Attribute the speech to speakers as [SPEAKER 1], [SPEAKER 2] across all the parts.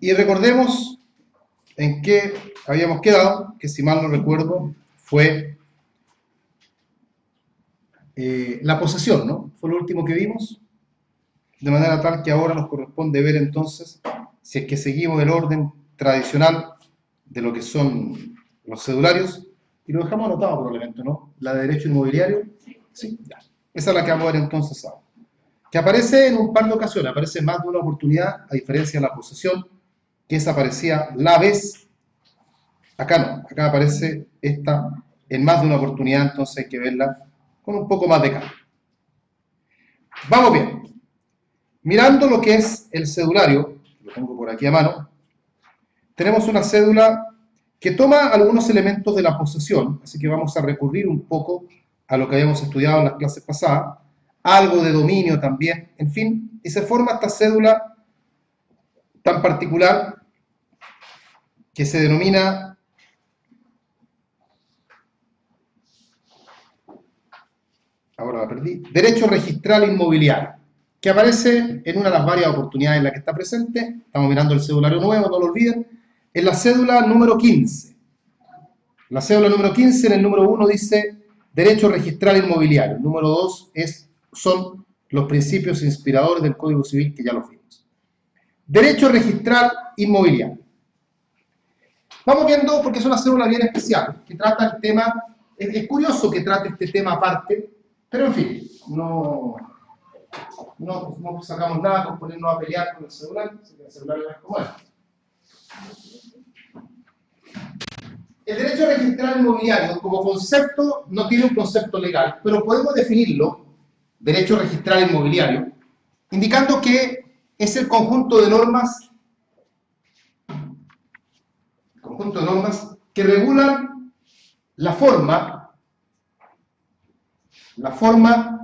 [SPEAKER 1] Y recordemos en qué habíamos quedado, que si mal no recuerdo, fue la posesión, ¿no? Fue lo último que vimos, de manera tal que ahora nos corresponde ver entonces si es que seguimos el orden tradicional de lo que son los cedularios, y lo dejamos anotado probablemente, ¿no? La de derecho inmobiliario, sí, ya. Esa es la que vamos a ver entonces ahora. Que aparece en un par de ocasiones, aparece en más de una oportunidad, a diferencia de la posesión, que esa aparecía la vez, acá no, acá aparece esta en más de una oportunidad, entonces hay que verla con un poco más de calma. Vamos bien. Mirando lo que es el cedulario, lo tengo por aquí a mano, tenemos una cédula que toma algunos elementos de la posesión, así que vamos a recurrir un poco a lo que habíamos estudiado en las clases pasadas, algo de dominio también, en fin, y se forma esta cédula tan particular que se denomina ahora la perdí, derecho registral inmobiliario, que aparece en una de las varias oportunidades en las que está presente. Estamos mirando el cedulario nuevo, no lo olviden, en la cédula número 15. La cédula número 15, en el número 1 dice derecho registral inmobiliario, el número 2 son los principios inspiradores del Código Civil, que ya los vimos. Derecho registral inmobiliario. Vamos viendo, porque es una cédula bien especial, que trata el tema, es curioso que trate este tema aparte, pero en fin, no sacamos nada con ponernos a pelear con el celular no es como es. El derecho registral inmobiliario, como concepto, no tiene un concepto legal, pero podemos definirlo, derecho registral inmobiliario, indicando que es el conjunto de normas que regulan la forma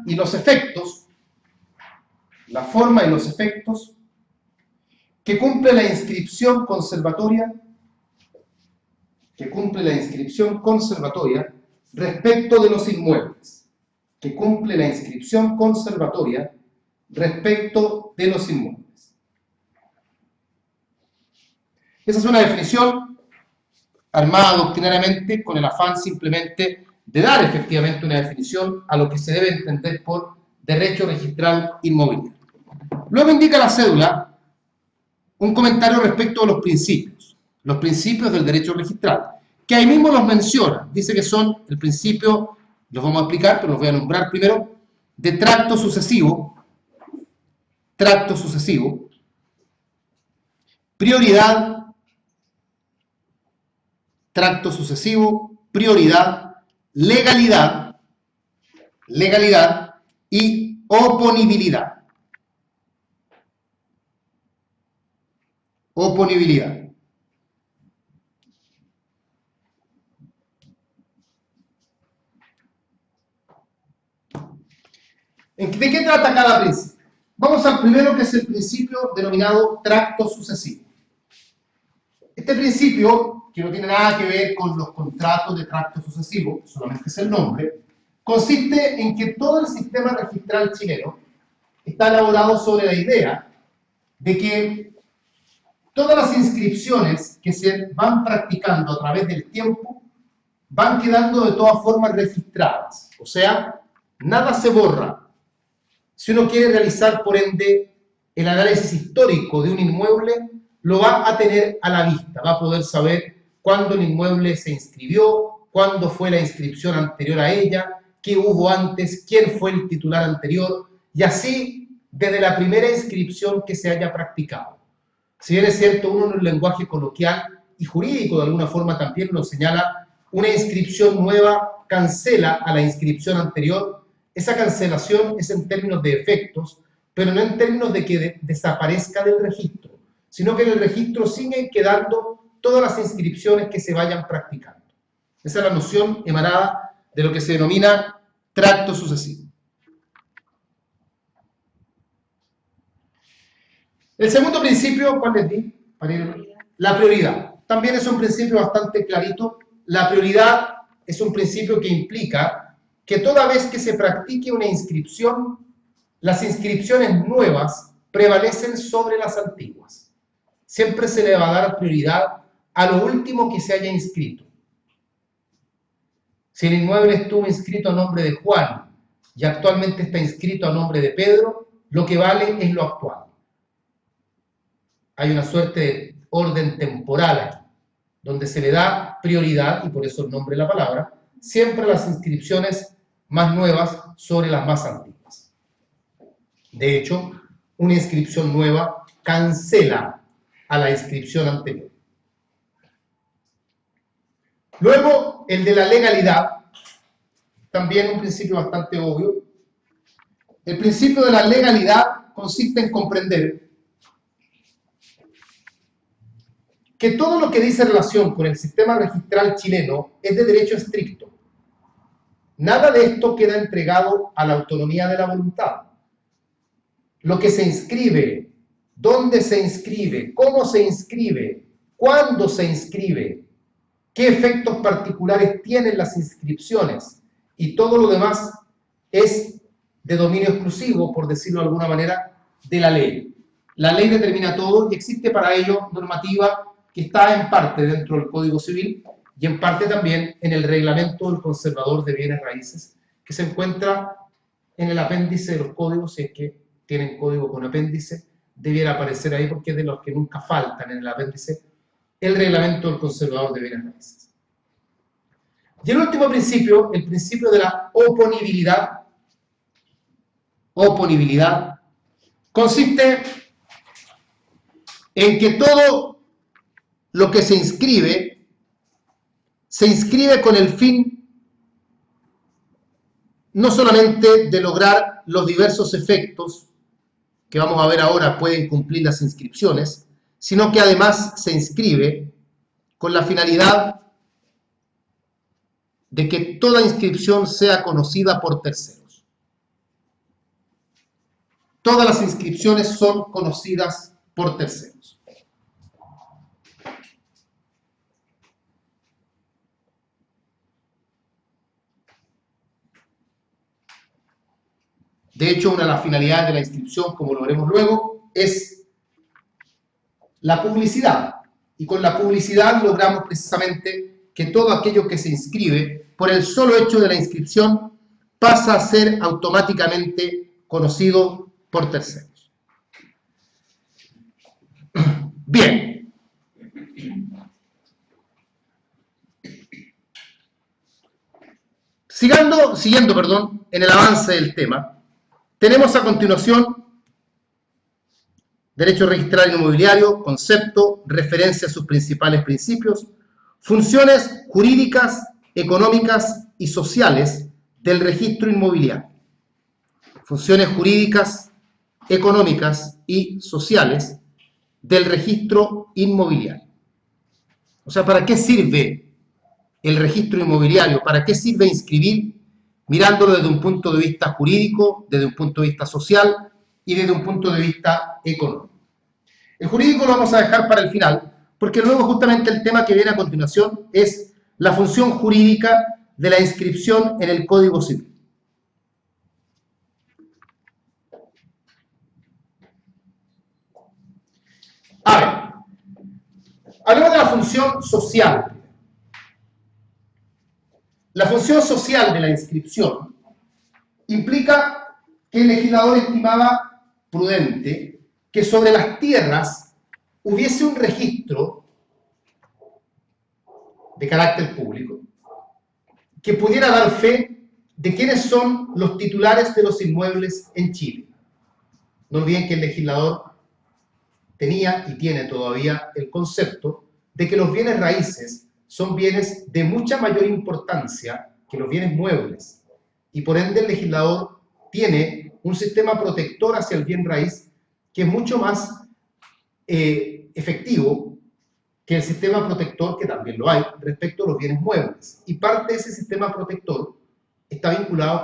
[SPEAKER 1] y los efectos, que cumple la inscripción conservatoria respecto de los inmuebles. Esa es una definición armada doctrinariamente con el afán simplemente de dar efectivamente una definición a lo que se debe entender por derecho registral inmobiliario. Luego indica la cédula un comentario respecto a los principios del derecho registral, que ahí mismo los menciona. Dice que son el principio, los vamos a explicar, pero los voy a nombrar primero, de tracto sucesivo, prioridad, legalidad y oponibilidad. ¿De qué trata cada principio? Vamos al primero, que es el principio denominado tracto sucesivo. Este principio, que no tiene nada que ver con los contratos de tracto sucesivo, solamente es el nombre, consiste en que todo el sistema registral chileno está elaborado sobre la idea de que todas las inscripciones que se van practicando a través del tiempo van quedando de todas formas registradas. O sea, nada se borra. Si uno quiere realizar, por ende, el análisis histórico de un inmueble, lo va a tener a la vista. Va a poder saber cuándo el inmueble se inscribió, cuándo fue la inscripción anterior a ella, qué hubo antes, quién fue el titular anterior, y así desde la primera inscripción que se haya practicado. Si bien es cierto, uno en el lenguaje coloquial y jurídico de alguna forma también lo señala, una inscripción nueva cancela a la inscripción anterior. Esa cancelación es en términos de efectos, pero no en términos de que desaparezca del registro, sino que en el registro siguen quedando todas las inscripciones que se vayan practicando. Esa es la noción emanada de lo que se denomina tracto sucesivo. El segundo principio, ¿cuál les di? La prioridad. También es un principio bastante clarito. La prioridad es un principio que implica que toda vez que se practique una inscripción, las inscripciones nuevas prevalecen sobre las antiguas. siempre se le va a dar prioridad a lo último que se haya inscrito. Si el inmueble estuvo inscrito a nombre de Juan y actualmente está inscrito a nombre de Pedro, lo que vale es lo actual. Hay una suerte de orden temporal aquí, donde se le da prioridad, y por eso el nombre de la palabra, siempre a las inscripciones más nuevas sobre las más antiguas. De hecho, una inscripción nueva cancela a la inscripción anterior. Luego, el de la legalidad, también un principio bastante obvio. El principio de la legalidad consiste en comprender que todo lo que dice relación con el sistema registral chileno es de derecho estricto. Nada de esto queda entregado a la autonomía de la voluntad. Lo que se inscribe, dónde se inscribe, cómo se inscribe, cuándo se inscribe, qué efectos particulares tienen las inscripciones y todo lo demás es de dominio exclusivo, por decirlo de alguna manera, de la ley. La ley determina todo y existe para ello normativa que está en parte dentro del Código Civil y en parte también en el Reglamento del Conservador de Bienes Raíces, que se encuentra en el apéndice de los códigos. Si es que tienen código con apéndice, debiera aparecer ahí porque es de los que nunca faltan en el apéndice, el Reglamento del Conservador de Bienes Raíces. Y el último principio, el principio de la oponibilidad. Oponibilidad consiste en que todo lo que se inscribe con el fin no solamente de lograr los diversos efectos que vamos a ver ahora pueden cumplir las inscripciones, sino que además se inscribe con la finalidad de que toda inscripción sea conocida por terceros. Todas las inscripciones son conocidas por terceros. De hecho, una de las finalidades de la inscripción, como lo veremos luego, es la publicidad. Y con la publicidad logramos precisamente que todo aquello que se inscribe, por el solo hecho de la inscripción, pasa a ser automáticamente conocido por terceros. Bien. Siguiendo, en el avance del tema, tenemos a continuación derecho registral inmobiliario, concepto, referencia a sus principales principios, funciones jurídicas, económicas y sociales del registro inmobiliario. Funciones jurídicas, económicas y sociales del registro inmobiliario. O sea, ¿para qué sirve el registro inmobiliario? ¿Para qué sirve inscribir? Mirándolo desde un punto de vista jurídico, desde un punto de vista social y desde un punto de vista económico. El jurídico lo vamos a dejar para el final, porque luego justamente el tema que viene a continuación es la función jurídica de la inscripción en el Código Civil. A ver, hablemos de la función social. La función social de la inscripción implica que el legislador estimaba prudente que sobre las tierras hubiese un registro de carácter público que pudiera dar fe de quiénes son los titulares de los inmuebles en Chile. No olviden que el legislador tenía y tiene todavía el concepto de que los bienes raíces son bienes de mucha mayor importancia que los bienes muebles, y por ende el legislador tiene un sistema protector hacia el bien raíz que es mucho más efectivo que el sistema protector, que también lo hay, respecto a los bienes muebles. Y parte de ese sistema protector está vinculado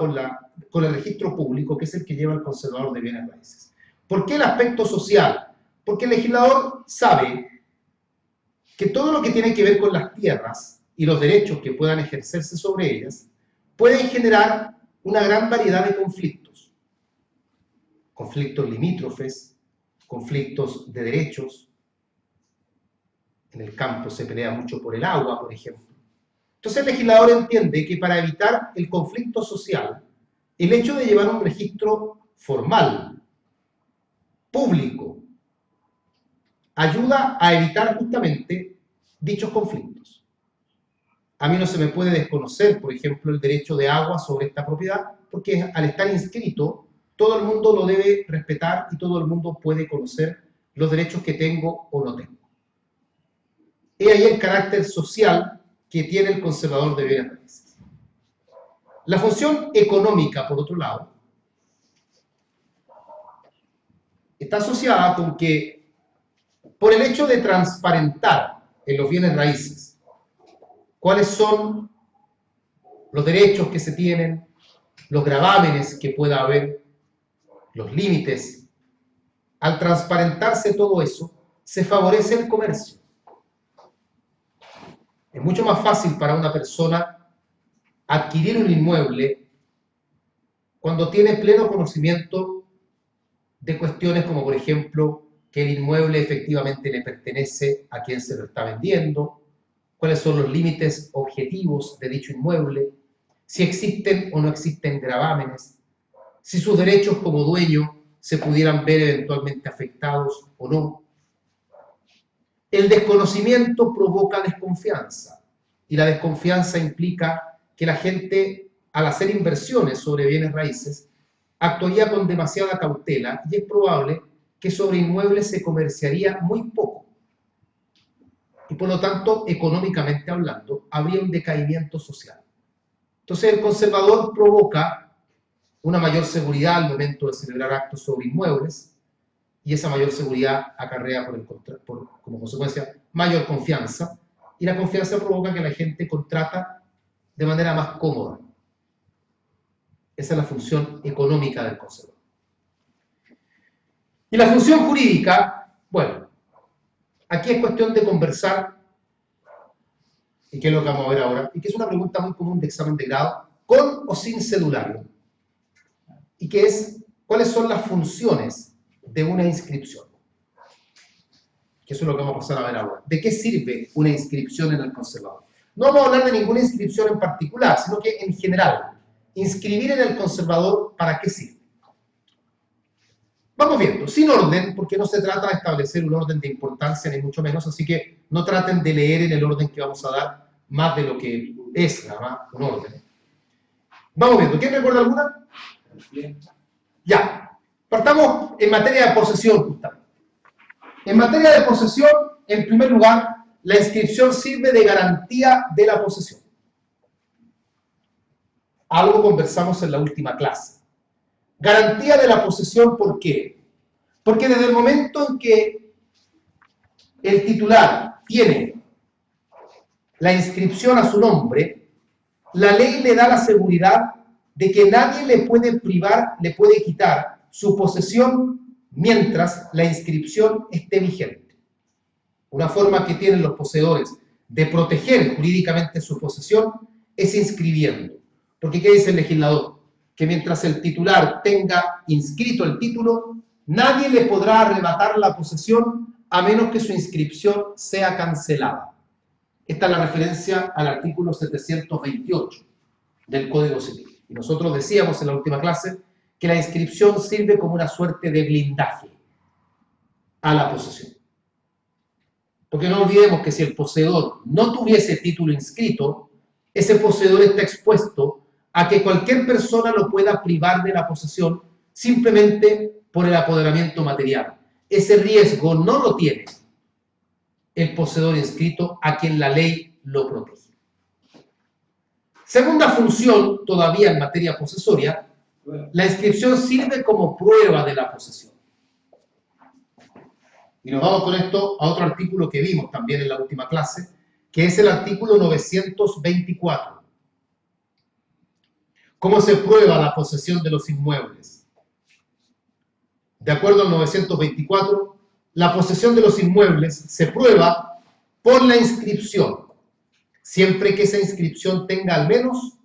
[SPEAKER 1] con el registro público, que es el que lleva el conservador de bienes raíces. ¿Por qué el aspecto social? Porque el legislador sabe que todo lo que tiene que ver con las tierras y los derechos que puedan ejercerse sobre ellas pueden generar una gran variedad de conflictos. Conflictos limítrofes, conflictos de derechos, En el campo se pelea mucho por el agua, por ejemplo. Entonces el legislador entiende que para evitar el conflicto social, el hecho de llevar un registro formal, público, ayuda a evitar justamente dichos conflictos. A mí no se me puede desconocer, por ejemplo, el derecho de agua sobre esta propiedad, porque al estar inscrito, todo el mundo lo debe respetar y todo el mundo puede conocer los derechos que tengo o no tengo. He ahí el carácter social que tiene el conservador de bienes raíces. La función económica, por otro lado, está asociada con que, por el hecho de transparentar en los bienes raíces cuáles son los derechos que se tienen, los gravámenes que pueda haber, los límites, al transparentarse todo eso, se favorece el comercio. Es mucho más fácil para una persona adquirir un inmueble cuando tiene pleno conocimiento de cuestiones como, por ejemplo, que el inmueble efectivamente le pertenece a quien se lo está vendiendo, cuáles son los límites objetivos de dicho inmueble, si existen o no existen gravámenes, si sus derechos como dueño se pudieran ver eventualmente afectados o no. El desconocimiento provoca desconfianza y la desconfianza implica que la gente, al hacer inversiones sobre bienes raíces, actuaría con demasiada cautela y es probable que sobre inmuebles se comerciaría muy poco. Y por lo tanto, económicamente hablando, habría un decaimiento social. Entonces el conservador provoca una mayor seguridad al momento de celebrar actos sobre inmuebles y esa mayor seguridad acarrea como consecuencia mayor confianza y la confianza provoca que la gente contrata de manera más cómoda. Esa es la función económica del conservador. Y la función jurídica, bueno, aquí es cuestión de conversar, y que es lo que vamos a ver ahora, y que es una pregunta muy común de examen de grado, con o sin cedulario, y que es, ¿cuáles son las funciones de una inscripción? Que eso es lo que vamos a pasar a ver ahora. ¿De qué sirve una inscripción en el conservador? No vamos a hablar de ninguna inscripción en particular, sino que en general, inscribir en el conservador, ¿para qué sirve? Vamos viendo, sin orden, porque no se trata de establecer un orden de importancia, ni mucho menos, así que no traten de leer en el orden que vamos a dar más de lo que es, nada más, un orden. Vamos viendo, ¿quién recuerda alguna? Ya, partamos en materia de posesión, justamente. En materia de posesión, en primer lugar, la inscripción sirve de garantía de la posesión. Algo conversamos en la última clase. Garantía de la posesión, ¿por qué? Porque desde el momento en que el titular tiene la inscripción a su nombre, la ley le da la seguridad de que nadie le puede privar, le puede quitar su posesión mientras la inscripción esté vigente. Una forma que tienen los poseedores de proteger jurídicamente su posesión es inscribiendo. Porque ¿qué dice el legislador? Que mientras el titular tenga inscrito el título, nadie le podrá arrebatar la posesión a menos que su inscripción sea cancelada. Esta es la referencia al artículo 728 del Código Civil. Y nosotros decíamos en la última clase que la inscripción sirve como una suerte de blindaje a la posesión. Porque no olvidemos que si el poseedor no tuviese título inscrito, ese poseedor está expuesto a que cualquier persona lo pueda privar de la posesión simplemente por el apoderamiento material. Ese riesgo no lo tiene el poseedor inscrito a quien la ley lo protege. Segunda función, todavía en materia posesoria, la inscripción sirve como prueba de la posesión. Y nos vamos con esto a otro artículo que vimos también en la última clase, que es el artículo 924. ¿Cómo se prueba la posesión de los inmuebles? De acuerdo al 924, la posesión de los inmuebles se prueba por la inscripción, siempre que esa inscripción tenga al menos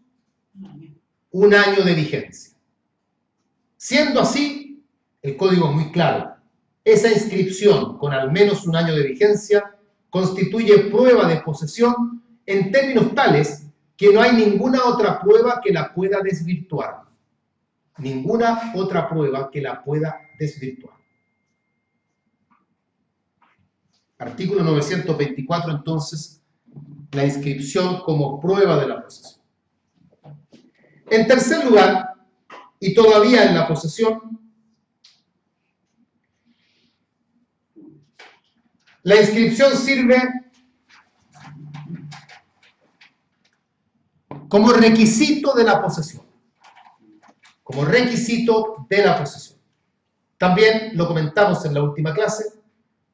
[SPEAKER 1] un año de vigencia. Siendo así, el código es muy claro. Esa inscripción con al menos un año de vigencia constituye prueba de posesión en términos tales que no hay ninguna otra prueba que la pueda desvirtuar. Ninguna otra prueba que la pueda desvirtuar. Artículo 924, entonces, la inscripción como prueba de la posesión. En tercer lugar, y todavía en la posesión, la inscripción sirve como requisito de la posesión. Como requisito de la posesión. También lo comentamos en la última clase,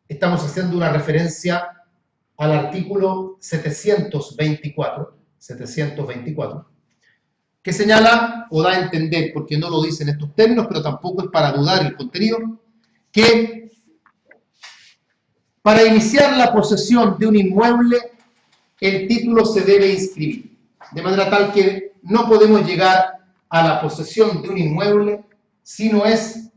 [SPEAKER 1] estamos haciendo una referencia al artículo 724, que señala o da a entender, porque no lo dice en estos términos, pero tampoco es para dudar el contenido, que para iniciar la posesión de un inmueble, el título se debe inscribir, de manera tal que no podemos llegar a la posesión de un inmueble si no es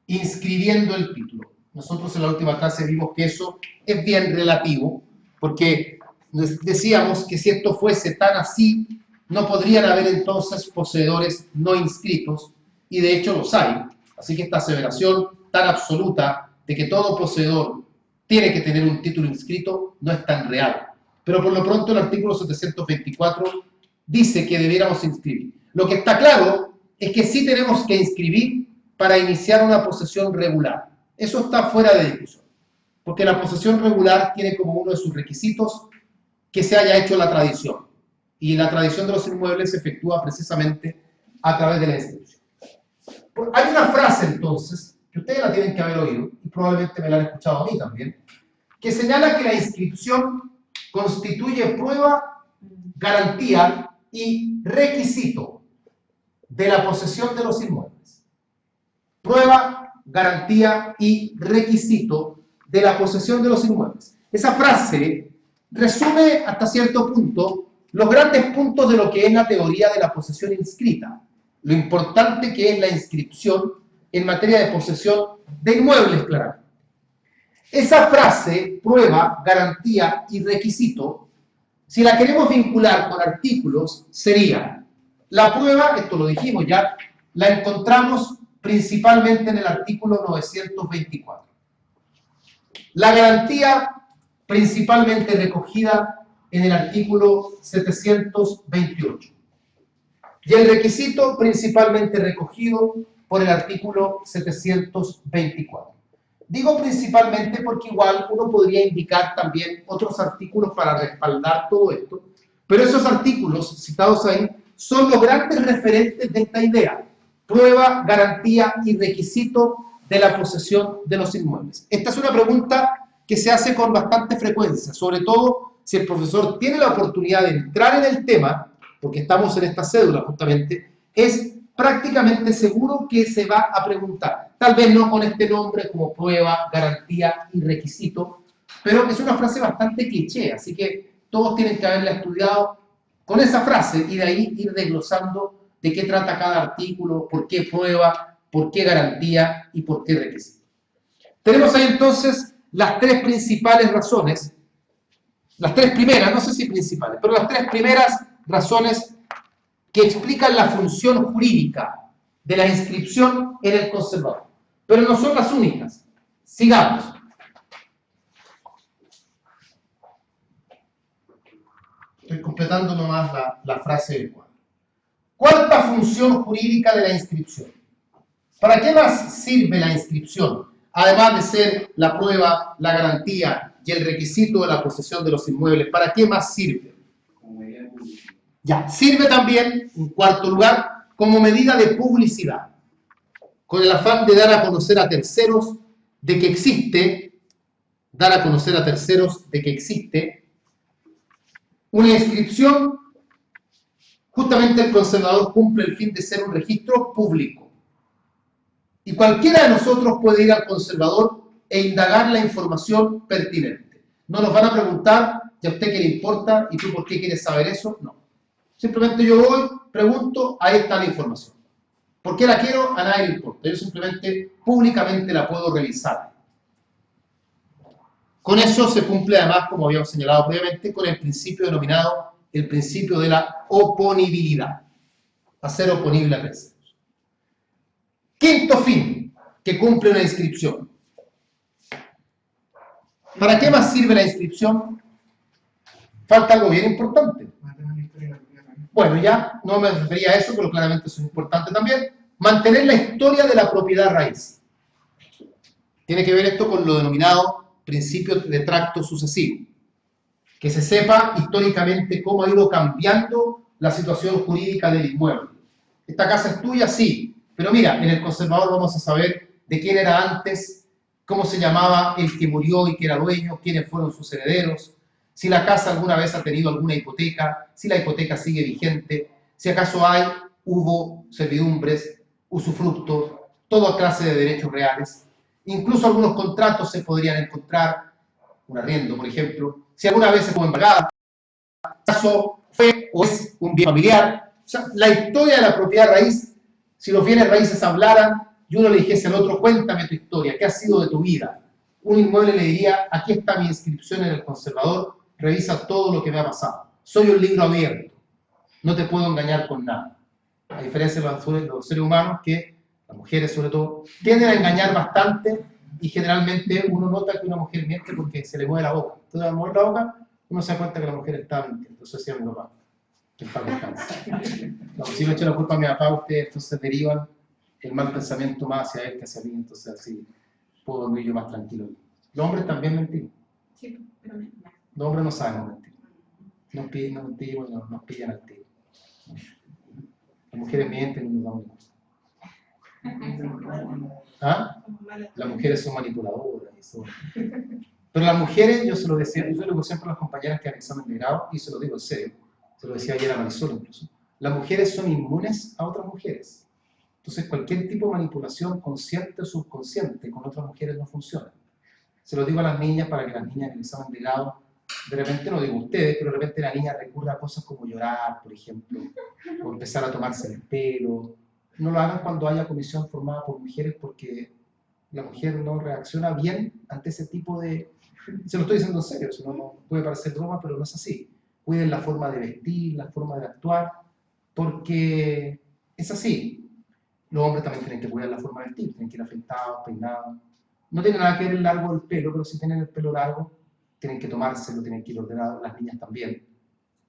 [SPEAKER 1] inscribiendo el título. Nosotros en la última clase vimos que eso es bien relativo, porque decíamos que si esto fuese tan así, no podrían haber entonces poseedores no inscritos, y de hecho los hay. Así que esta aseveración tan absoluta de que todo poseedor tiene que tener un título inscrito no es tan real. Pero por lo pronto el artículo 724 dice que debiéramos inscribir. Lo que está claro es que sí tenemos que inscribir para iniciar una posesión regular. Eso está fuera de discusión, porque la posesión regular tiene como uno de sus requisitos que se haya hecho la tradición. Y la tradición de los inmuebles se efectúa precisamente a través de la inscripción. Hay una frase entonces, que ustedes la tienen que haber oído, y probablemente me la han escuchado a mí también, que señala que la inscripción constituye prueba, garantía y requisito de la posesión de los inmuebles. Prueba, garantía y requisito de la posesión de los inmuebles. Esa frase resume hasta cierto punto los grandes puntos de lo que es la teoría de la posesión inscrita, lo importante que es la inscripción en materia de posesión de inmuebles, claramente. Esa frase, prueba, garantía y requisito, si la queremos vincular con artículos, sería la prueba, esto lo dijimos ya, la encontramos principalmente en el artículo 924. La garantía, principalmente recogida en el artículo 728. Y el requisito, principalmente recogido por el artículo 724. Digo principalmente porque igual uno podría indicar también otros artículos para respaldar todo esto, pero esos artículos citados ahí son los grandes referentes de esta idea. Prueba, garantía y requisito de la posesión de los inmuebles. Esta es una pregunta que se hace con bastante frecuencia, sobre todo si el profesor tiene la oportunidad de entrar en el tema, porque estamos en esta cédula justamente, es prácticamente seguro que se va a preguntar. Tal vez no con este nombre como prueba, garantía y requisito, pero es una frase bastante cliché, así que todos tienen que haberla estudiado con esa frase y de ahí ir desglosando de qué trata cada artículo, por qué prueba, por qué garantía y por qué requisito. Tenemos ahí entonces las tres principales razones, las tres primeras, no sé si principales, pero las tres primeras razones que explican la función jurídica de la inscripción en el conservador. Pero no son las únicas. Sigamos. Estoy completando nomás la frase del cuadro. Cuarta función jurídica de la inscripción. ¿Para qué más sirve la inscripción? Además de ser la prueba, la garantía y el requisito de la posesión de los inmuebles, ¿para qué más sirve? Ya, sirve también, en cuarto lugar, como medida de publicidad, con el afán de dar a conocer a terceros de que existe, una inscripción. Justamente el conservador cumple el fin de ser un registro público. Y cualquiera de nosotros puede ir al conservador e indagar la información pertinente. No nos van a preguntar, ¿y a usted qué le importa? ¿Y tú por qué quieres saber eso? No. Simplemente yo voy, pregunto, ahí está la información. ¿Por qué la quiero? A nadie le importa. Yo simplemente públicamente la puedo revisar. Con eso se cumple además, como habíamos señalado previamente, con el principio denominado el principio de la oponibilidad. Hacer oponible a terceros. Quinto fin que cumple una inscripción. ¿Para qué más sirve la inscripción? Falta algo bien importante. Bueno, ya no me refería a eso, pero claramente eso es importante también. Mantener la historia de la propiedad raíz. Tiene que ver esto con lo denominado principio de tracto sucesivo. Que se sepa históricamente cómo ha ido cambiando la situación jurídica del inmueble. Esta casa es tuya, sí, pero mira, en el conservador vamos a saber de quién era antes, cómo se llamaba el que murió y que era dueño, quiénes fueron sus herederos, si la casa alguna vez ha tenido alguna hipoteca, si la hipoteca sigue vigente, si acaso hubo servidumbres, usufructos, toda clase de derechos reales. Incluso algunos contratos se podrían encontrar, un arriendo, por ejemplo, si alguna vez se fue embargada, caso fue o es un bien familiar. O sea, la historia de la propiedad raíz, si los bienes raíces hablaran y uno le dijese al otro, cuéntame tu historia, ¿qué ha sido de tu vida? Un inmueble le diría, aquí está mi inscripción en el conservador, revisa todo lo que me ha pasado. Soy un libro abierto, no te puedo engañar con nada. A diferencia de los seres humanos, que las mujeres sobre todo, tienden a engañar bastante y generalmente uno nota que una mujer miente porque se le mueve la boca. Entonces al mover la boca, uno se da cuenta que la mujer está mintiendo. Eso decía mi papá, que en paz descanse. No, si le echo la culpa a mi papá, ustedes entonces derivan el mal pensamiento más hacia él que hacia mí, entonces así puedo dormir yo más tranquilo. Los hombres también mentimos. Sí, pero los hombres no saben mentir. Nos mentimos y nos pillan al tiro. Las mujeres mienten y nos damos cuenta. ¿Ah? Las mujeres son manipuladoras. Pero las mujeres, yo se lo decía, yo le digo siempre a las compañeras que han examen de grado, y se lo digo en serio, se lo decía ayer a Marisol incluso, las mujeres son inmunes a otras mujeres. Entonces cualquier tipo de manipulación consciente o subconsciente con otras mujeres no funciona. Se lo digo a las niñas para que las niñas en el examen de grado, de repente, no digo ustedes, pero de repente la niña recurra a cosas como llorar, por ejemplo, o empezar a tomarse el pelo. No lo hagan cuando haya comisión formada por mujeres, porque la mujer no reacciona bien ante ese tipo de... Se lo estoy diciendo en serio, si no puede parecer broma, pero no es así. Cuiden la forma de vestir, la forma de actuar, porque es así. Los hombres también tienen que cuidar la forma de vestir, tienen que ir afeitados, peinados. No tiene nada que ver el largo del pelo, pero si tienen el pelo largo, tienen que tomárselo, tienen que ir ordenados, las niñas también.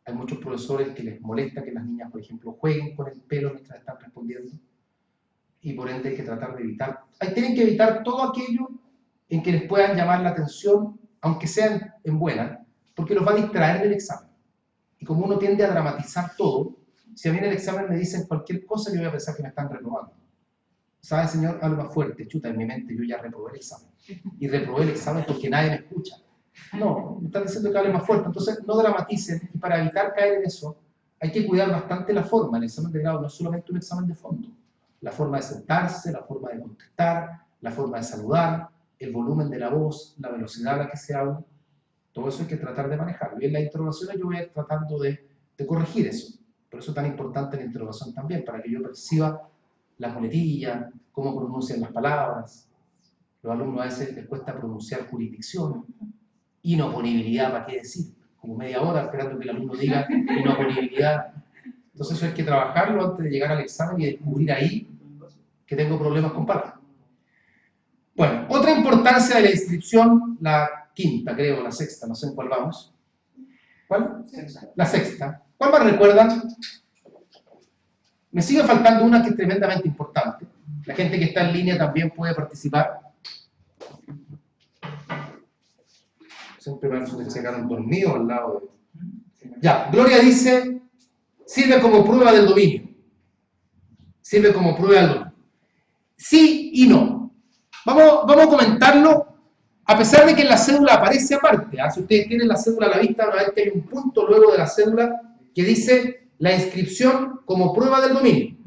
[SPEAKER 1] Hay muchos profesores que les molesta que las niñas, por ejemplo, jueguen con el pelo mientras están respondiendo, y por ende hay que tratar de evitar. Tienen que evitar todo aquello en que les puedan llamar la atención, aunque sean en buena, porque los va a distraer del examen. Y como uno tiende a dramatizar todo, si a mí en el examen me dicen cualquier cosa, yo voy a pensar que me están reprobando. ¿Sabe, señor? Algo más fuerte, chuta, en mi mente yo ya reprobé el examen. Y reprobé el examen porque nadie me escucha. No, me están diciendo que hable más fuerte. Entonces, no dramaticen. Y para evitar caer en eso, hay que cuidar bastante la forma. El examen de grado no es solamente un examen de fondo. La forma de sentarse, la forma de contestar, la forma de saludar, el volumen de la voz, la velocidad a la que se habla. Todo eso hay que tratar de manejarlo. Y en las interrogaciones yo voy a ir tratando de corregir eso. Por eso es tan importante la interrogación también, para que yo perciba las muletillas, cómo pronuncian las palabras. Los alumnos a veces les cuesta pronunciar jurisdicción, inoponibilidad, ¿para qué decir? Como media hora esperando que el alumno diga inoponibilidad. Entonces eso hay que trabajarlo antes de llegar al examen y descubrir ahí que tengo problemas con palabras. Bueno, otra importancia de la inscripción, la quinta, creo, la sexta, no sé en cuál vamos. ¿Cuál? La sexta. ¿Cuál más recuerdan? Me sigue faltando una que es tremendamente importante. La gente que está en línea también puede participar. Siempre me parece que se quedaron dormidos al lado de... Ya, Gloria dice, sirve como prueba del dominio. Sirve como prueba del dominio. Sí y no. Vamos a comentarlo, a pesar de que en la cédula aparece aparte. Si ustedes tienen la cédula a la vista, van a ver que hay un punto luego de la cédula que dice la inscripción como prueba del dominio.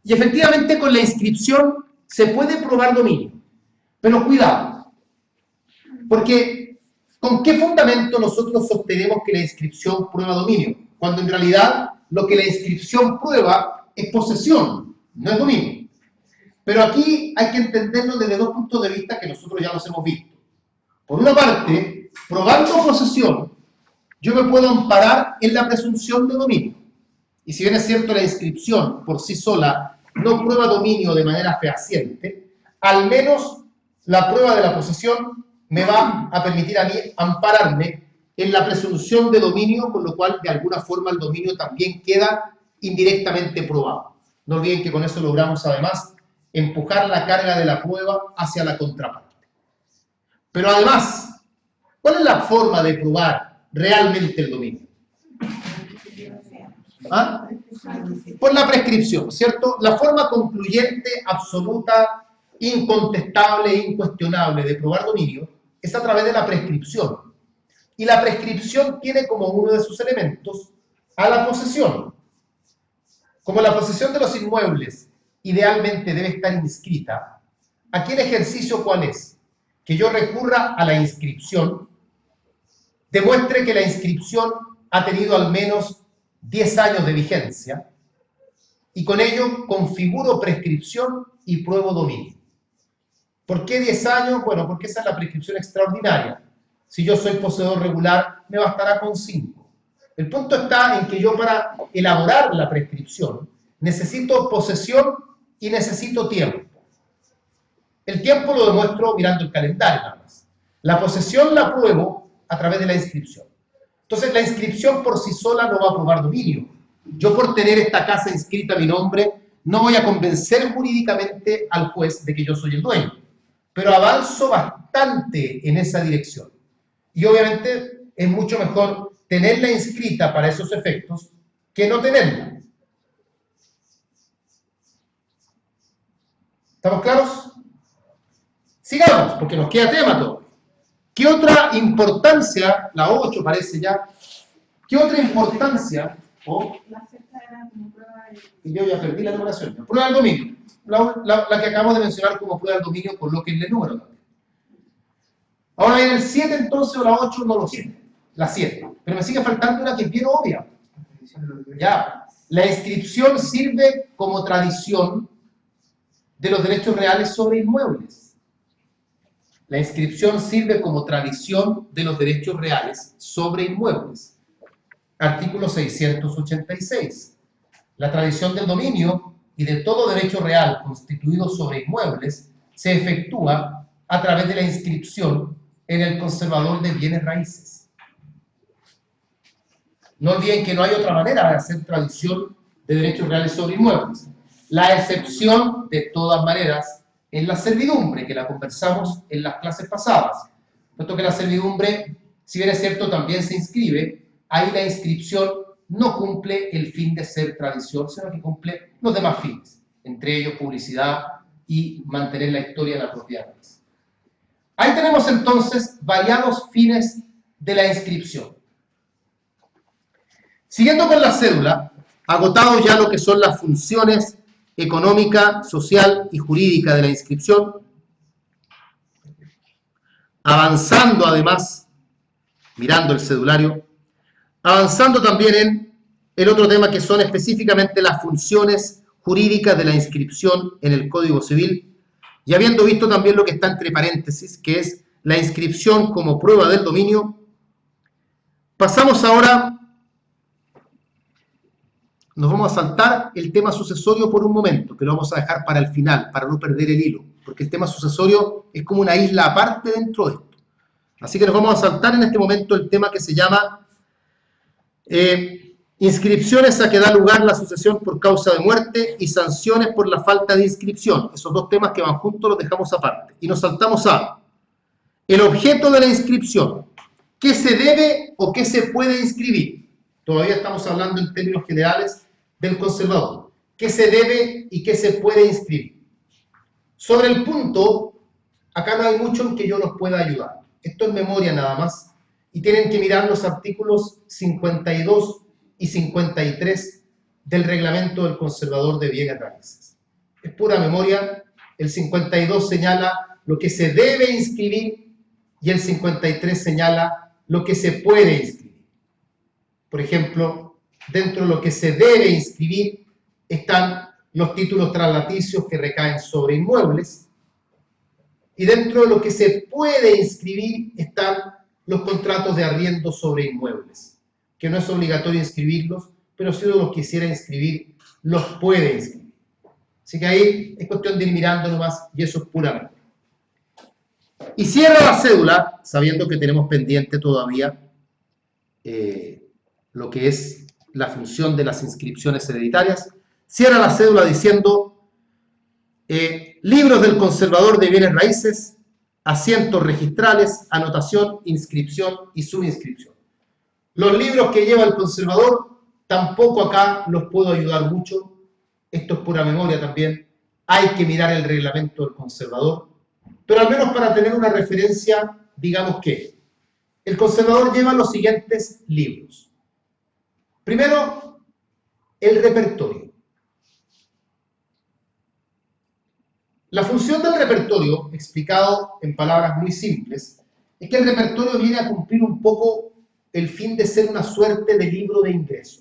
[SPEAKER 1] Y efectivamente con la inscripción se puede probar dominio. Pero cuidado, porque ¿con qué fundamento nosotros sostenemos que la inscripción prueba dominio? Cuando en realidad lo que la inscripción prueba es posesión, no es dominio. Pero aquí hay que entenderlo desde dos puntos de vista que nosotros ya los hemos visto. Por una parte, probando posesión, yo me puedo amparar en la presunción de dominio. Y si bien es cierto, la inscripción por sí sola no prueba dominio de manera fehaciente, al menos la prueba de la posesión me va a permitir a mí ampararme en la presunción de dominio, con lo cual de alguna forma el dominio también queda indirectamente probado. No olviden que con eso logramos además empujar la carga de la prueba hacia la contraparte. Pero además, ¿cuál es la forma de probar realmente el dominio? ¿Ah? Por la prescripción, ¿cierto? La forma concluyente, absoluta, incontestable e incuestionable de probar dominio es a través de la prescripción. Y la prescripción tiene como uno de sus elementos a la posesión. Como la posesión de los inmuebles idealmente debe estar inscrita, ¿aquí el ejercicio cuál es? Que yo recurra a la inscripción, demuestre que la inscripción ha tenido al menos 10 años de vigencia, y con ello configuro prescripción y pruebo dominio. ¿Por qué 10 años? Bueno, porque esa es la prescripción extraordinaria. Si yo soy poseedor regular, me bastará con 5. El punto está en que yo, para elaborar la prescripción, necesito posesión y necesito tiempo. El tiempo lo demuestro mirando el calendario nada más. La posesión la pruebo a través de la inscripción. Entonces, la inscripción por sí sola no va a probar dominio. Yo, por tener esta casa inscrita a mi nombre, no voy a convencer jurídicamente al juez de que yo soy el dueño. Pero avanzo bastante en esa dirección. Y obviamente es mucho mejor tenerla inscrita para esos efectos que no tenerla. ¿Estamos claros? Sigamos, porque nos queda tema todo. ¿Qué otra importancia, la 8 parece ya, qué otra importancia,
[SPEAKER 2] La sexta era como prueba de...
[SPEAKER 1] y yo ya perdí la numeración, prueba del dominio, la que acabamos de mencionar como prueba del dominio, colóquenle el número también. Ahora viene el 7 entonces, o la 8, no lo sé, la 7, pero me sigue faltando una que es bien obvia. Ya, la inscripción sirve como tradición de los derechos reales sobre inmuebles. La inscripción sirve como tradición de los derechos reales sobre inmuebles. Artículo 686. La tradición del dominio y de todo derecho real constituido sobre inmuebles se efectúa a través de la inscripción en el conservador de bienes raíces. No olviden que no hay otra manera de hacer tradición de derechos reales sobre inmuebles. La excepción, de todas maneras, es la servidumbre, que la conversamos en las clases pasadas. Puesto que la servidumbre, si bien es cierto, también se inscribe, ahí la inscripción no cumple el fin de ser tradición, sino que cumple los demás fines, entre ellos publicidad y mantener la historia de la propiedad. Ahí tenemos entonces variados fines de la inscripción. Siguiendo con la cédula, agotado ya lo que son las funciones económica, social y jurídica de la inscripción, avanzando además, mirando el cedulario, avanzando también en el otro tema que son específicamente las funciones jurídicas de la inscripción en el Código Civil, y habiendo visto también lo que está entre paréntesis, que es la inscripción como prueba del dominio, pasamos ahora, nos vamos a saltar el tema sucesorio por un momento, que lo vamos a dejar para el final, para no perder el hilo, porque el tema sucesorio es como una isla aparte dentro de esto. Así que nos vamos a saltar en este momento el tema que se llama inscripciones a que da lugar la sucesión por causa de muerte y sanciones por la falta de inscripción. Esos dos temas que van juntos los dejamos aparte. Y nos saltamos a el objeto de la inscripción. ¿Qué se debe o qué se puede inscribir? Todavía estamos hablando en términos generales del conservador. ¿Qué se debe y qué se puede inscribir? Sobre el punto, acá no hay mucho en que yo los pueda ayudar. Esto es memoria nada más. Y tienen que mirar los artículos 52 y 53 del reglamento del conservador de bienes raíces. Es pura memoria. El 52 señala lo que se debe inscribir y el 53 señala lo que se puede inscribir. Por ejemplo, dentro de lo que se debe inscribir están los títulos traslaticios que recaen sobre inmuebles, Y dentro de lo que se puede inscribir están los contratos de arriendo sobre inmuebles, que no es obligatorio inscribirlos, pero si uno los quisiera inscribir, los puede inscribir. Así que ahí es cuestión de ir mirando nomás, y eso es puramente. Y cierra la cédula, sabiendo que tenemos pendiente todavía lo que es la función de las inscripciones hereditarias, cierra la cédula diciendo libros del conservador de bienes raíces, asientos registrales, anotación, inscripción y subinscripción. Los libros que lleva el conservador, tampoco acá los puedo ayudar mucho, esto es pura memoria también, hay que mirar el reglamento del conservador, pero al menos para tener una referencia, digamos que el conservador lleva los siguientes libros. Primero, el repertorio. La función del repertorio, explicado en palabras muy simples, es que el repertorio viene a cumplir un poco el fin de ser una suerte de libro de ingreso.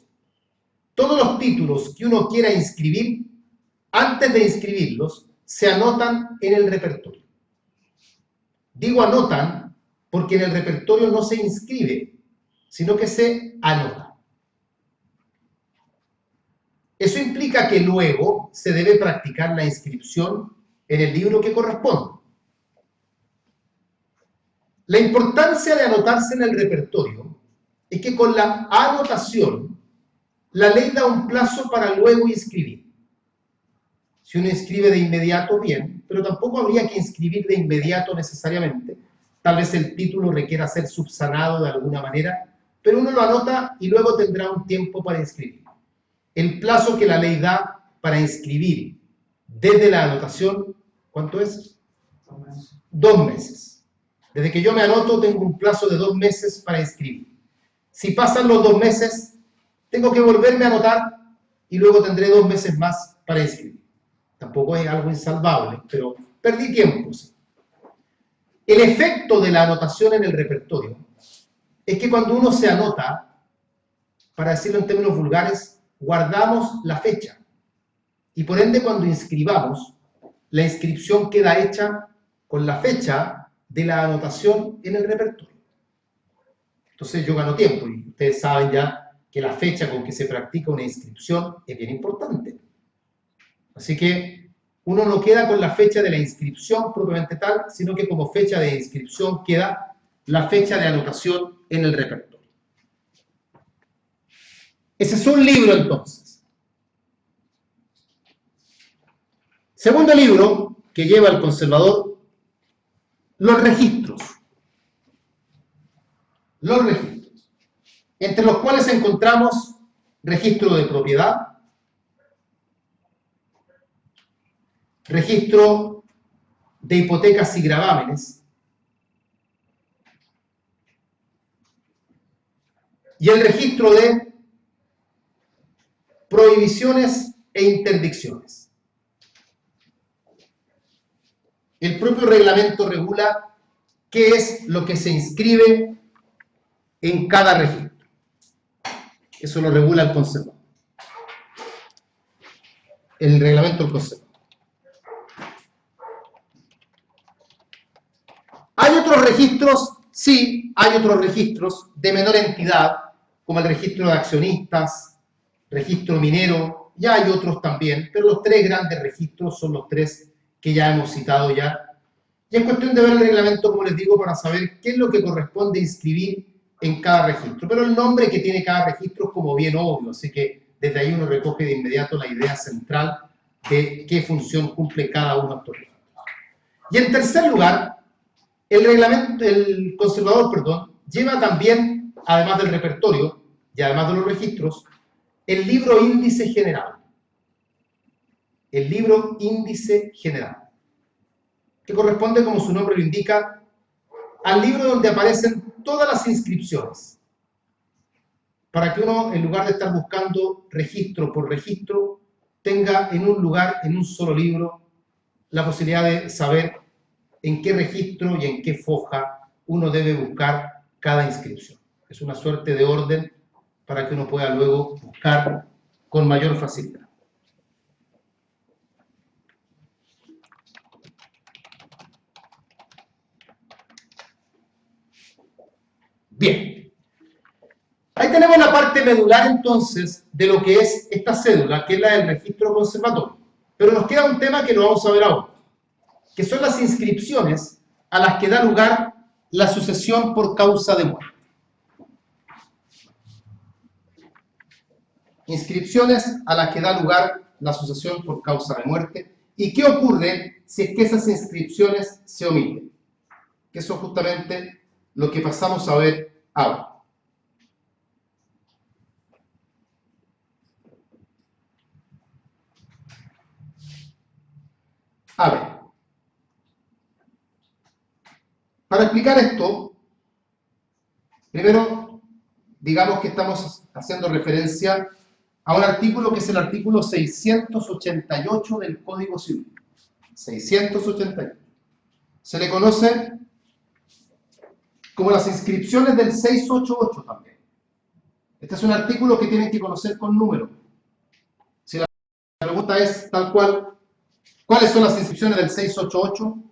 [SPEAKER 1] Todos los títulos que uno quiera inscribir, antes de inscribirlos, se anotan en el repertorio. Digo anotan porque en el repertorio no se inscribe, sino que se anota. Eso implica que luego se debe practicar la inscripción en el libro que corresponde. La importancia de anotarse en el repertorio es que con la anotación la ley da un plazo para luego inscribir. Si uno inscribe de inmediato, bien, pero tampoco habría que inscribir de inmediato necesariamente. Tal vez el título requiera ser subsanado de alguna manera, pero uno lo anota y luego tendrá un tiempo para inscribir. El plazo que la ley da para inscribir desde la anotación, ¿cuánto es? 2 meses. Desde que yo me anoto, tengo un plazo de 2 meses para inscribir. Si pasan los 2 meses, tengo que volverme a anotar y luego tendré 2 meses más para inscribir. Tampoco es algo insalvable, pero perdí tiempo. ¿Sí? El efecto de la anotación en el repertorio es que cuando uno se anota, para decirlo en términos vulgares, guardamos la fecha. Y por ende, cuando inscribamos, la inscripción queda hecha con la fecha de la anotación en el repertorio. Entonces yo gano tiempo y ustedes saben ya que la fecha con que se practica una inscripción es bien importante. Así que uno no queda con la fecha de la inscripción propiamente tal, sino que como fecha de inscripción queda la fecha de anotación en el repertorio. Ese es un libro entonces. Segundo libro que lleva el conservador, los registros. Los registros, entre los cuales encontramos registro de propiedad, registro de hipotecas y gravámenes, y el registro de prohibiciones e interdicciones. El propio reglamento regula qué es lo que se inscribe en cada registro. Eso lo regula el conservador. El reglamento del conservador. ¿Hay otros registros? Sí, hay otros registros de menor entidad, como el registro de accionistas, registro minero, ya hay otros también, pero los 3 grandes registros son los 3 que ya hemos citado ya. Y es cuestión de ver el reglamento, como les digo, para saber qué es lo que corresponde inscribir en cada registro. Pero el nombre que tiene cada registro es como bien obvio, así que desde ahí uno recoge de inmediato la idea central de qué función cumple cada uno de estos registros. Y en tercer lugar, el conservador, lleva también, además del repertorio y además de los registros, el libro índice general. El libro índice general, que corresponde, como su nombre lo indica, al libro donde aparecen todas las inscripciones, para que uno, en lugar de estar buscando registro por registro, tenga en un lugar, en un solo libro, la posibilidad de saber en qué registro y en qué foja uno debe buscar cada inscripción. Es una suerte de orden para que uno pueda luego buscar con mayor facilidad. Bien. Ahí tenemos la parte medular, entonces, de lo que es esta cédula, que es la del registro conservatorio. Pero nos queda un tema que lo vamos a ver ahora, que son las inscripciones a las que da lugar la sucesión por causa de muerte. Inscripciones a las que da lugar la sucesión por causa de muerte. ¿Y qué ocurre si es que esas inscripciones se omiten? Que eso es justamente lo que pasamos a ver ahora. A ver, para explicar esto, primero, digamos que estamos haciendo referencia a un artículo que es el artículo 688 del Código Civil. 688. Se le conoce como las inscripciones del 688 también. Este es un artículo que tienen que conocer con número. Si la pregunta es tal cual, ¿cuáles son las inscripciones del 688?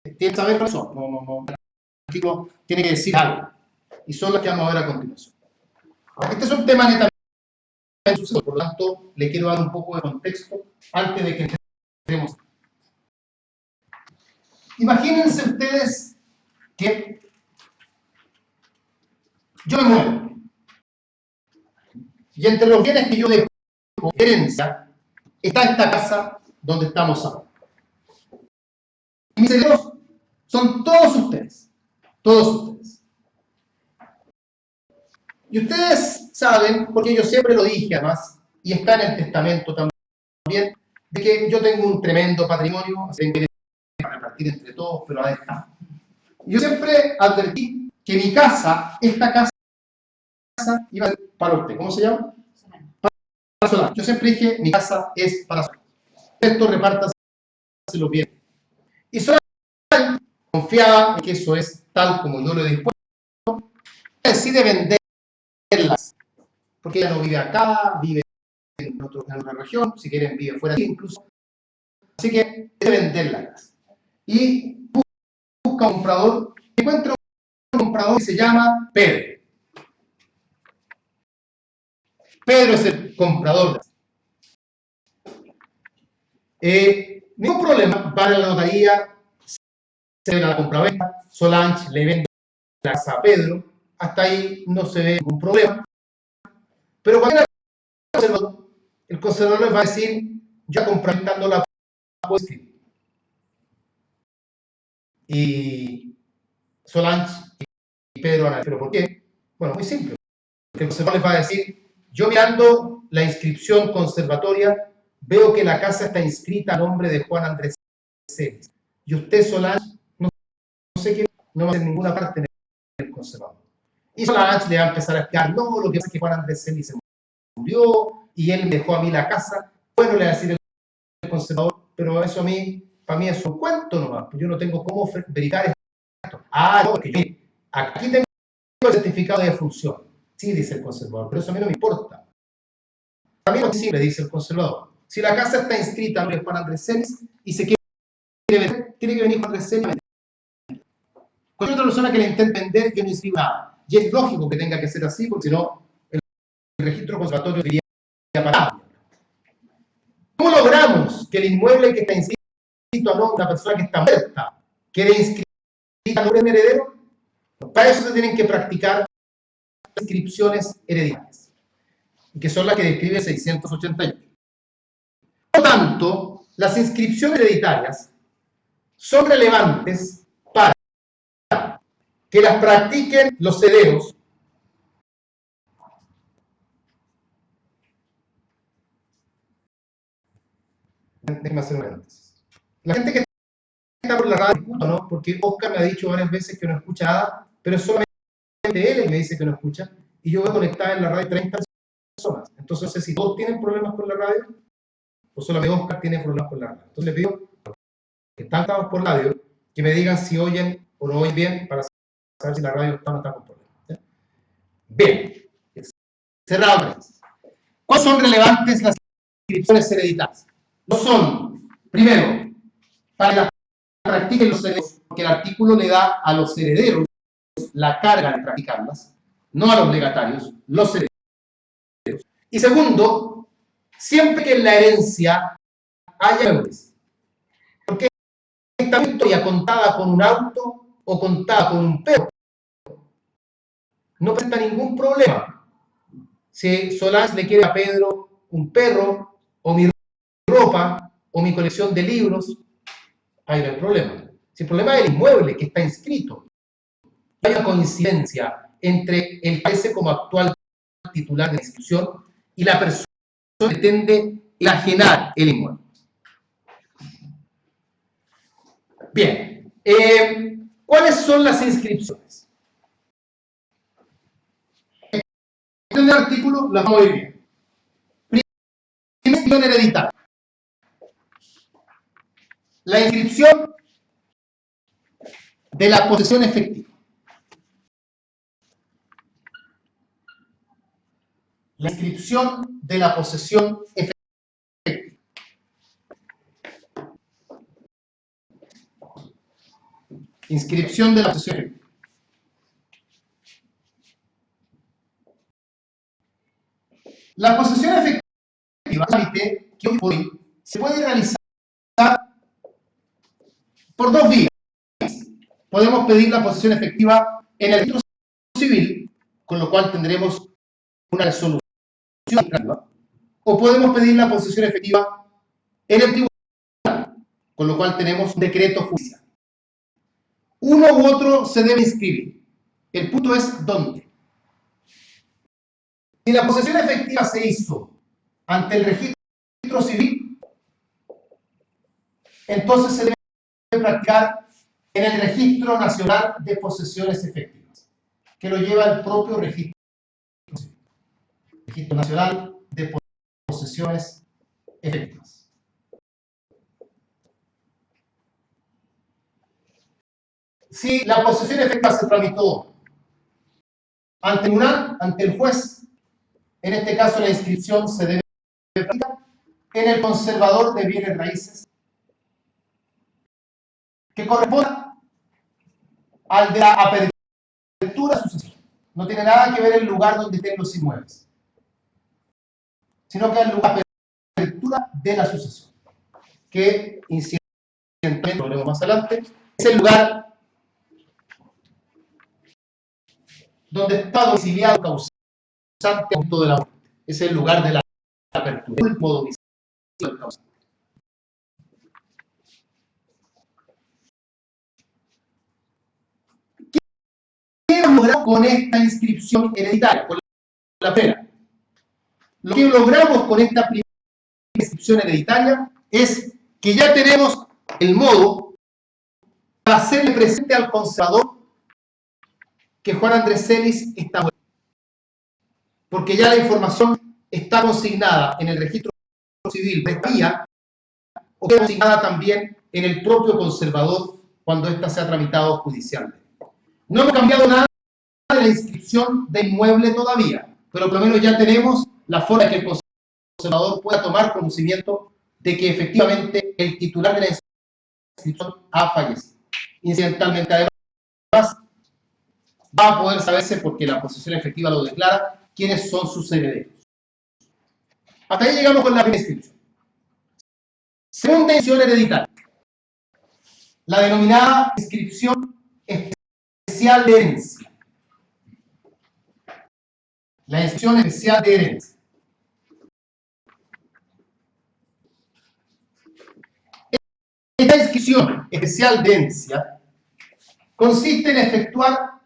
[SPEAKER 1] Tienen que saber cuáles son. No. El artículo tiene que decir algo. Y son las que vamos a ver a continuación. Este es un tema netamente suceso, por lo tanto, le quiero dar un poco de contexto antes de que entremos. Imagínense ustedes que yo me muero. Y entre los bienes que yo dejo como herencia está esta casa donde estamos ahora. Y mis herederos son todos ustedes. Todos ustedes. Y ustedes saben, porque yo siempre lo dije además, y está en el testamento también, de que yo tengo un tremendo patrimonio, así que para repartir entre todos, pero ahí está. Yo siempre advertí que mi casa, esta casa, iba a ser para usted. ¿Cómo se llama? Para Solange. Yo siempre dije, mi casa es para Solange. Esto repártase los bienes. Y Solange confiaba en que eso es tal como yo lo he dispuesto, decide venderlas, porque ella no vive acá, vive en otra región, si quieren vive fuera de aquí incluso. Así que debe vender la casa. Y busca un comprador, encuentra un comprador que se llama Pedro. Pedro es el comprador. Ningún problema, va a la notaría, se ve la compraventa, Solange le vende la casa a Pedro, hasta ahí no se ve ningún problema. Pero cuando el conservador les va a decir, ya compraventando la puedo escribir. Y Solange y Pedro van a decir, ¿pero por qué? Bueno, muy simple. Porque el conservador les va a decir, yo mirando la inscripción conservatoria, veo que la casa está inscrita a nombre de Juan Andrés Celis. Y usted, Solange, no sé quién, no va a hacer ninguna parte en el conservador. Y Solange le va a empezar a explicar, no, lo que pasa es que Juan Andrés Celis se murió y él me dejó a mí la casa. Bueno, le va a decir el conservador, pero eso a mí, para mí es un cuento nomás, pues yo no tengo cómo verificar esto. Ah, no, porque aquí tengo el certificado de defunción. Sí, dice el conservador, pero eso a mí no me importa. A mí no es simple, dice el conservador. Si la casa está inscrita a nombre de Juan Andrés Celis y se quiere vender, tiene que venir Juan Andrés Celis a vender. Cualquier otra persona que le intente vender, que no inscriba nada. Y es lógico que tenga que ser así, porque si no, el registro conservatorio diría parado. ¿Cómo logramos que el inmueble que está inscrito a nombre de una persona que está muerta quede inscrito a nombre de un heredero? Para eso se tienen que practicar inscripciones hereditarias, que son las que describe el 688. Por lo tanto, las inscripciones hereditarias son relevantes para que las practiquen los herederos déjeme hacer un paréntesis. La gente que está por la radio, ¿no? Porque Oscar me ha dicho varias veces que no escucha nada, pero es solamente él el me dice que no escucha, y yo voy a conectar en la radio 30 personas. Entonces, no sé si todos tienen problemas con la radio, o solamente Oscar tiene problemas con la radio. Entonces, le pido que están por radio, que me digan si oyen o no oyen bien, para saber si la radio está o no está con problemas. ¿Sí? Bien, cerrado. ¿Cuáles son relevantes las inscripciones hereditarias? No son, primero, para que las practiquen los herederos, porque el artículo le da a los herederos la carga de practicarlas, no a los legatarios, los herederos. Y segundo, siempre que en la herencia haya inmuebles. Porque esta historia contada con un auto o contada con un perro no presenta ningún problema. Si Solás le quiere a Pedro un perro, o mi ropa, o mi colección de libros, ahí no hay problema. Si el problema es el inmueble que está inscrito, hay una coincidencia entre el que aparece como actual titular de la inscripción y la persona que pretende enajenar el inmueble. Bien, ¿cuáles son las inscripciones? En el artículo las vamos a ver bien. Primera inscripción hereditaria. La inscripción de la posesión efectiva. La inscripción de la posesión efectiva. Inscripción de la posesión efectiva. La posesión efectiva es un trámite que hoy por hoy se puede realizar por dos vías. Podemos pedir la posesión efectiva en el registro civil, con lo cual tendremos una resolución, o podemos pedir la posesión efectiva en el tribunal, con lo cual tenemos un decreto judicial. Uno u otro se debe inscribir. El punto es ¿dónde? Si la posesión efectiva se hizo ante el registro civil, entonces se debe practicar en el Registro Nacional de Posesiones Efectivas, que lo lleva el propio registro civil. Registro Nacional de Posesiones Efectivas. Si la posesión efectiva se tramitó ante el tribunal, ante el juez, en este caso la inscripción se debe practicar en el conservador de bienes raíces, que corresponda al de la apertura sucesiva. No tiene nada que ver el lugar donde estén los inmuebles, sino que el lugar de apertura de la sucesión, que incidentalmente, lo veremos más adelante, es el lugar donde está domiciliado el causante a punto de la muerte. Es el lugar de la apertura, el último domicilio del causante. ¿Qué hemos logrado con esta inscripción hereditaria? Con la primera. Lo que logramos con esta primera inscripción hereditaria es que ya tenemos el modo para hacerle presente al conservador que Juan Andrés Celis está muerto. Porque ya la información está consignada en el registro civil de vía o queda consignada también en el propio conservador cuando ésta se ha tramitado judicialmente. No hemos cambiado nada de la inscripción de inmueble todavía, pero por lo menos ya tenemos la forma de que el conservador pueda tomar conocimiento de que efectivamente el titular de la inscripción ha fallecido. Incidentalmente, además, va a poder saberse, porque la posesión efectiva lo declara, quiénes son sus herederos. Hasta ahí llegamos con la primera inscripción. Segunda inscripción hereditaria. La denominada inscripción especial de herencia. La inscripción especial de herencia. Esta inscripción especial de herencia consiste en efectuar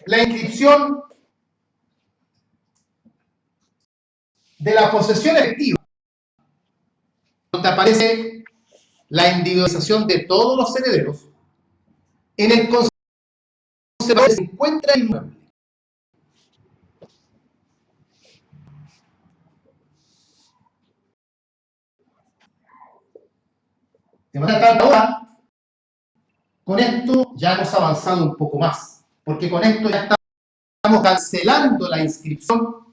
[SPEAKER 1] la inscripción de la posesión efectiva, donde aparece la individualización de todos los herederos, en el conservador se encuentra el inmueble. De manera tal, ahora, con esto ya hemos avanzado un poco más, porque con esto ya estamos cancelando la inscripción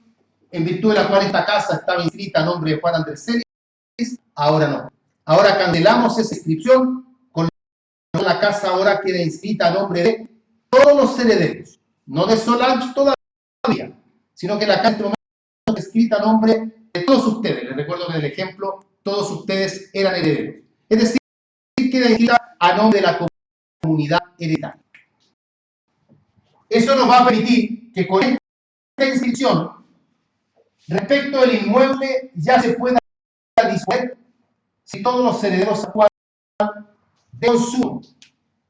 [SPEAKER 1] en virtud de la cual esta casa estaba inscrita a nombre de Juan Andrés Celis. Ahora no. Ahora cancelamos esa inscripción con casa ahora queda inscrita a nombre de todos los herederos, no de Solange todavía, sino que la casa en este momento está escrita a nombre de todos ustedes. Les recuerdo que en el ejemplo todos ustedes eran herederos. Es decir, queda inscrita a nombre de la comunidad hereditaria. Eso nos va a permitir que con esta inscripción, respecto del inmueble, ya se pueda disponer si todos los herederos actúan de consumo.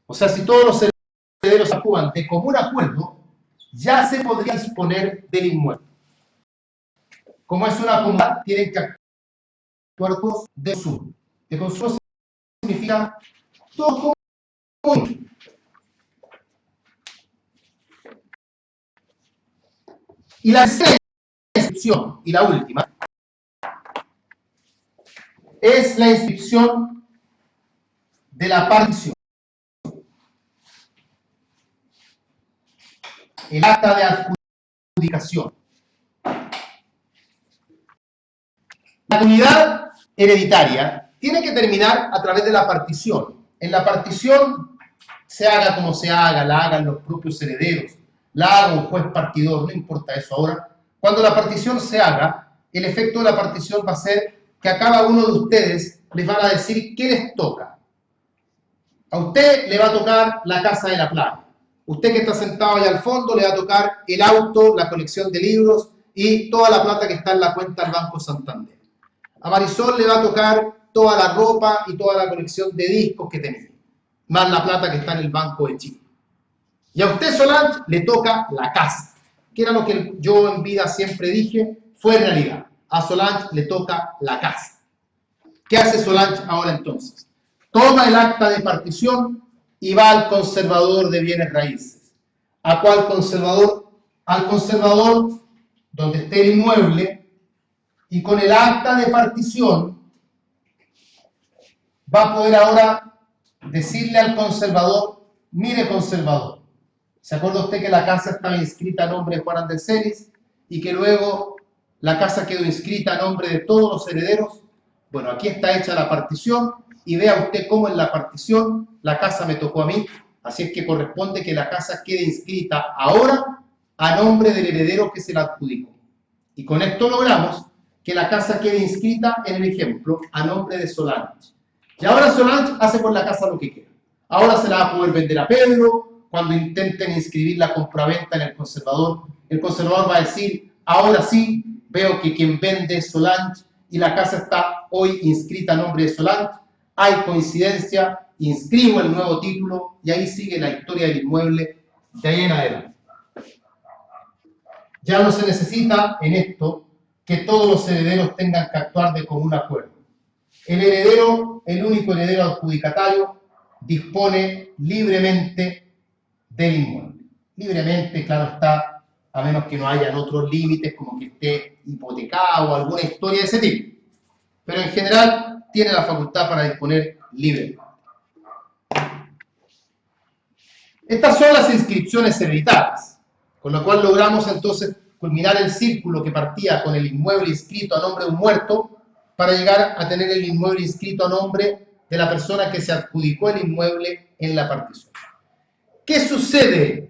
[SPEAKER 1] O sea, si todos los herederos actúan de común acuerdo, ya se podría disponer del inmueble. Como es una comunidad, tienen que actuar todos de consumo. De consumo significa todo común. Y la tercera inscripción, y la última, es la inscripción de la partición. El acta de adjudicación. La comunidad hereditaria tiene que terminar a través de la partición. En la partición, se haga como se haga, la hagan los propios herederos, la haga un juez partidor, no importa eso ahora. Cuando la partición se haga, el efecto de la partición va a ser que a cada uno de ustedes les van a decir qué les toca. A usted le va a tocar la casa de la playa. Usted que está sentado allá al fondo le va a tocar el auto, la colección de libros y toda la plata que está en la cuenta del Banco Santander. A Marisol le va a tocar toda la ropa y toda la colección de discos que tenía, más la plata que está en el Banco de Chile. Y a usted, Solange, le toca la casa, que era lo que yo en vida siempre dije, fue realidad. A Solange le toca la casa. ¿Qué hace Solange ahora entonces? Toma el acta de partición y va al conservador de bienes raíces. ¿A cuál conservador? Al conservador donde esté el inmueble, y con el acta de partición va a poder ahora decirle al conservador: mire, conservador, ¿se acuerda usted que la casa estaba inscrita a nombre de Juan Andrés Celis y que luego la casa quedó inscrita a nombre de todos los herederos? Bueno, aquí está hecha la partición y vea usted cómo en la partición la casa me tocó a mí, así es que corresponde que la casa quede inscrita ahora a nombre del heredero que se la adjudicó. Y con esto logramos que la casa quede inscrita en el ejemplo a nombre de Solange. Y ahora Solange hace con la casa lo que quiera. Ahora se la va a poder vender a Pedro. Cuando intenten inscribir la compraventa en el conservador va a decir: ahora sí, veo que quien vende es Solange y la casa está hoy inscrita a nombre de Solange. Hay coincidencia, inscribo el nuevo título y ahí sigue la historia del inmueble de ahí en adelante. Ya no se necesita en esto que todos los herederos tengan que actuar de común acuerdo. El heredero, el único heredero adjudicatario, dispone libremente del inmueble. Libremente, claro está, a menos que no hayan otros límites como que esté hipotecado o alguna historia de ese tipo. Pero en general tiene la facultad para disponer libremente. Estas son las inscripciones hereditarias, con lo cual logramos entonces culminar el círculo que partía con el inmueble inscrito a nombre de un muerto para llegar a tener el inmueble inscrito a nombre de la persona que se adjudicó el inmueble en la partición. ¿Qué sucede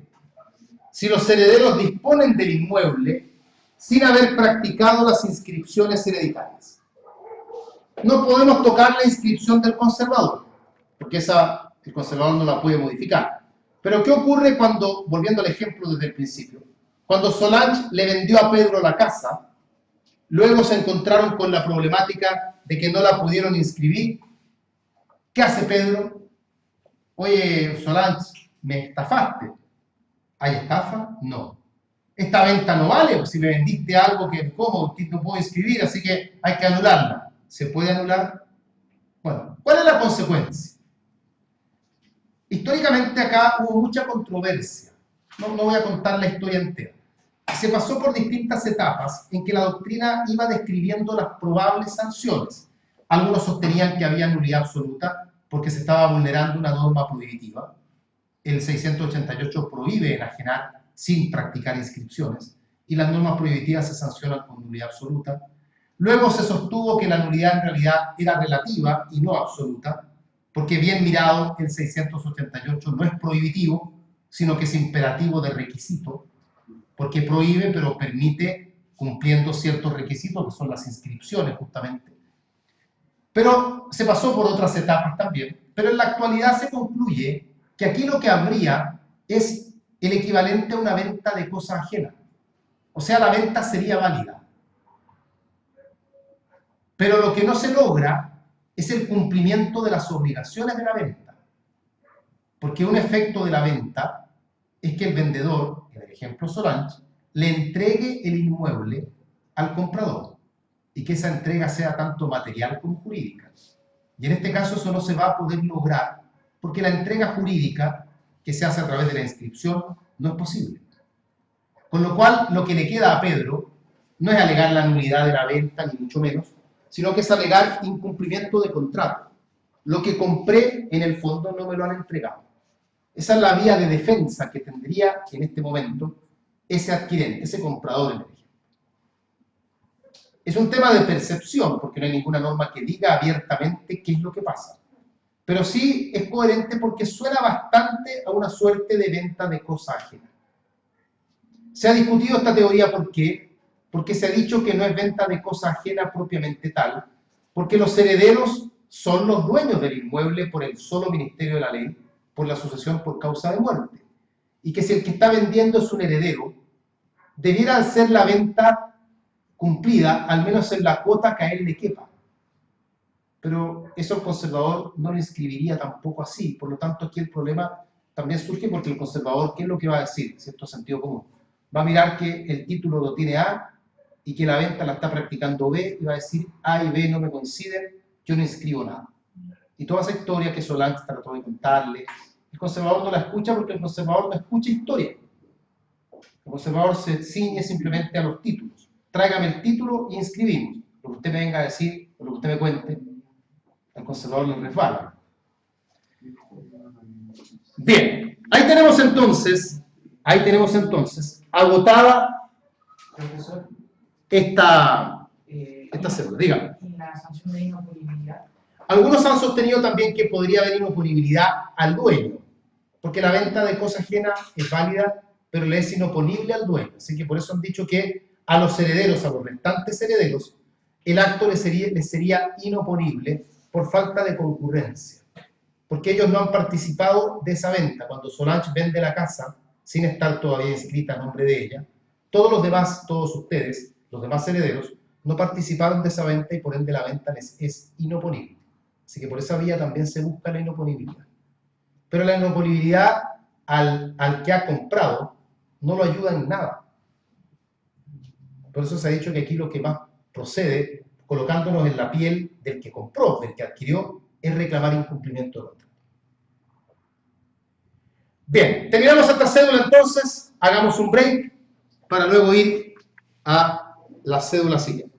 [SPEAKER 1] si los herederos disponen del inmueble sin haber practicado las inscripciones hereditarias? No podemos tocar la inscripción del conservador, porque esa el conservador no la puede modificar. Pero ¿qué ocurre cuando, volviendo al ejemplo desde el principio, cuando Solange le vendió a Pedro la casa, luego se encontraron con la problemática de que no la pudieron inscribir? ¿Qué hace Pedro? Oye, Solange, me estafaste. ¿Hay estafa? No. Esta venta no vale, porque si me vendiste algo que ¿cómo? No puedo inscribir, así que hay que anularla. ¿Se puede anular? Bueno, ¿cuál es la consecuencia? Históricamente acá hubo mucha controversia. No voy a contar la historia entera. Se pasó por distintas etapas en que la doctrina iba describiendo las probables sanciones. Algunos sostenían que había nulidad absoluta porque se estaba vulnerando una norma prohibitiva. El 688 prohíbe enajenar sin practicar inscripciones y las normas prohibitivas se sancionan con nulidad absoluta. Luego se sostuvo que la nulidad en realidad era relativa y no absoluta, porque bien mirado el 688 no es prohibitivo, sino que es imperativo de requisito, porque prohíbe pero permite cumpliendo ciertos requisitos, que son las inscripciones justamente. Pero se pasó por otras etapas también, pero en la actualidad se concluye que aquí lo que habría es el equivalente a una venta de cosa ajena. O sea, la venta sería válida. Pero lo que no se logra es el cumplimiento de las obligaciones de la venta. Porque un efecto de la venta es que el vendedor, en el ejemplo Solange, le entregue el inmueble al comprador y que esa entrega sea tanto material como jurídica. Y en este caso eso no se va a poder lograr porque la entrega jurídica que se hace a través de la inscripción no es posible. Con lo cual, lo que le queda a Pedro no es alegar la nulidad de la venta, ni mucho menos, sino que es alegar incumplimiento de contrato. Lo que compré, en el fondo, no me lo han entregado. Esa es la vía de defensa que tendría en este momento ese adquirente, ese comprador en el ejemplo. Es un tema de percepción, porque no hay ninguna norma que diga abiertamente qué es lo que pasa. Pero sí es coherente porque suena bastante a una suerte de venta de cosa ajena. Se ha discutido esta teoría ¿por qué? Porque se ha dicho que no es venta de cosa ajena propiamente tal, porque los herederos son los dueños del inmueble por el solo ministerio de la ley, por la sucesión por causa de muerte. Y que si el que está vendiendo es un heredero, debiera ser la venta cumplida, al menos en la cuota que a él le quepa. Pero eso el conservador no lo inscribiría tampoco así. Por lo tanto, aquí el problema también surge porque el conservador, ¿qué es lo que va a decir? Cierto sentido común. Va a mirar que el título lo tiene A y que la venta la está practicando B y va a decir A y B no me coinciden, yo no inscribo nada. Y toda esa historia que Solange trató de contarle, el conservador no la escucha porque el conservador no escucha historia. El conservador se ciñe simplemente a los títulos. Tráigame el título y inscribimos. Lo que usted me venga a decir, o lo que usted me cuente, al conservador le resbala. Bien, ahí tenemos entonces, agotada esta cédula. Dígame.
[SPEAKER 3] En la sanción de inoponibilidad.
[SPEAKER 1] Algunos han sostenido también que podría haber inoponibilidad al dueño, porque la venta de cosa ajena es válida, pero le es inoponible al dueño. Así que por eso han dicho que a los herederos, a los restantes herederos, el acto les sería inoponible por falta de concurrencia, porque ellos no han participado de esa venta. Cuando Solange vende la casa, sin estar todavía inscrita a nombre de ella, todos los demás, todos ustedes, los demás herederos, no participaron de esa venta y por ende la venta les es inoponible. Así que por esa vía también se busca la inoponibilidad. Pero la inoponibilidad al que ha comprado no lo ayuda en nada. Por eso se ha dicho que aquí lo que más procede, colocándonos en la piel del que compró, del que adquirió, es reclamar incumplimiento de contrato. Bien, terminamos esta cédula entonces, hagamos un break para luego ir a la cédula siguiente.